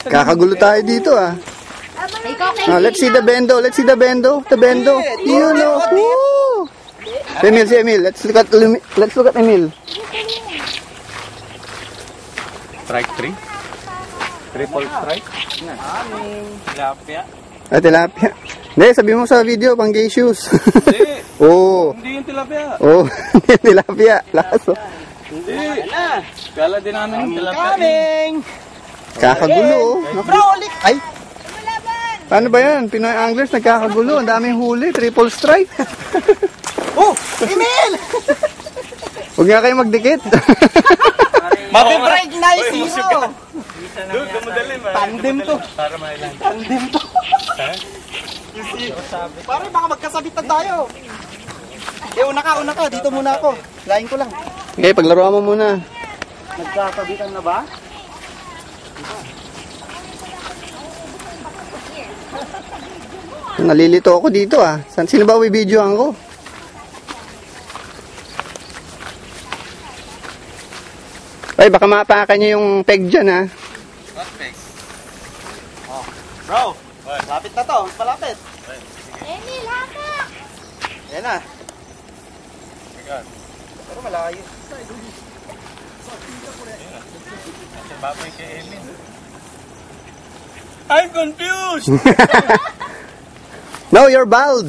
Kakagulo tayo dito ah. Let's see the bendo. Let's see the bendo. The bendo. You know. Woo! Si Emil. Let's look at Emil. Strike 3. Triple strike. Tilapia. Tilapia. Hindi, sabi mo sa video, pang gay shoes. Hindi. Oo. Hindi yung tilapia. Oo, hindi yung tilapia. Laso. Hindi. Kala din namin yung tilapia. Kakagulo. Ay! Paano ba yan? Pinoy Anglers nagkakagulo. Ang daming huli. Triple strike. Emil! Huwag nga kayo magdikit. Mabibreak na yung sino! Dude, gumadalim ah. Tandem to. Para mailan. Tandem to. Pare, baka magkasabitan tayo. Una ka. Dito muna ako. Lain ko lang. Okay, paglaruan mo muna. Nagkasabitan na ba? Nalilito ako dito ah. Sino ba i-videoan ko? Ay, baka mapakan niyo yung peg dyan ah. What peg? Bro, lapit na to. Palapit. Emil, haka! Yan na. Ikaw. Pero malayo. Baboy kay Emil. I'm confused! No, you're bald.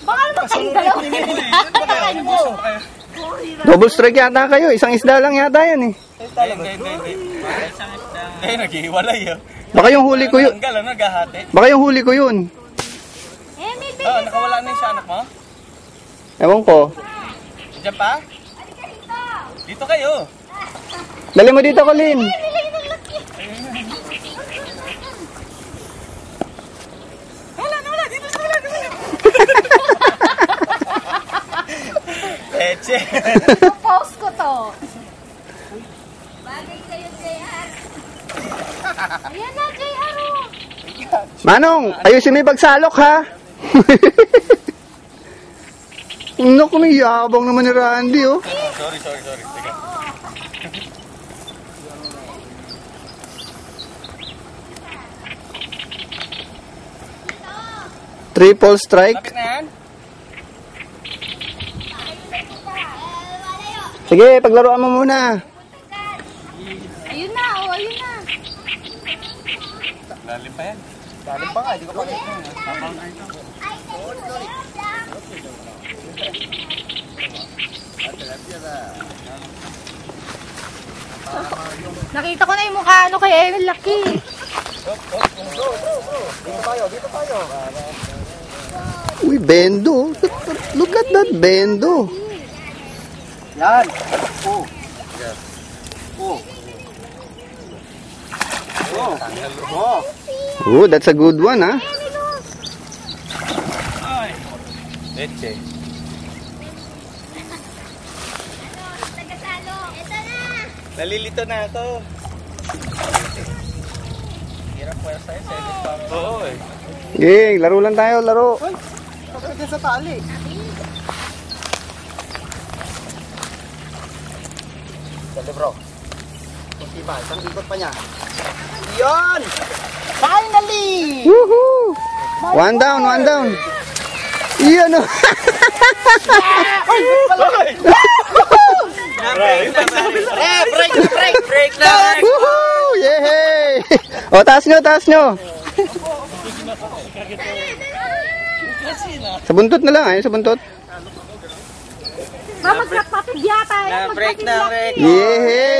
Baka naman kayong dalawa. Double strike yata kayo. Isang isda lang yata yan eh. Hindi. Isang isda. Eh, naghiwalay yun. Baka yung huli ko yun. Tanggal, naghahati. Baka yung huli ko yun. Emil, Oh, nakawala na yung anak mo? Ewan ko. Diyan pa? Dito kayo. Dali mo dito, Colin. Wala, dito sa wala. Eche. post ko to. Bagay sa'yo, JR. Ayan na, JR. Manong, ayusin mo yung pagsalok ha. Naku, may yabang naman ni Randy oh. Sorry. Sige. Triple strike. Lapit na yan. Sige, paglaruan mo muna. Ayun na, ayun na. Lalim pa yan. Lalim pa nga, hindi ko pa rin. Nakita ko na yung mukha kay Emil Laki. Dito tayo. Uy, bendo. Look at that bendo. Yan. Oh, that's a good one ha. Eche. Nalilito na ako. Hirap po yan sa'yo. Oo eh. Okay, laro lang tayo, laro. Kapag sa tali. Dali bro. Kunti ba? Isang ikot pa niya. Yan! Finally! Woohoo! One down. Iyan o. Break na! Woohoo! Yay! O, taas nyo. Sa buntot na lang, ayun sa buntot. Magkapatid yata. Break na. Yay!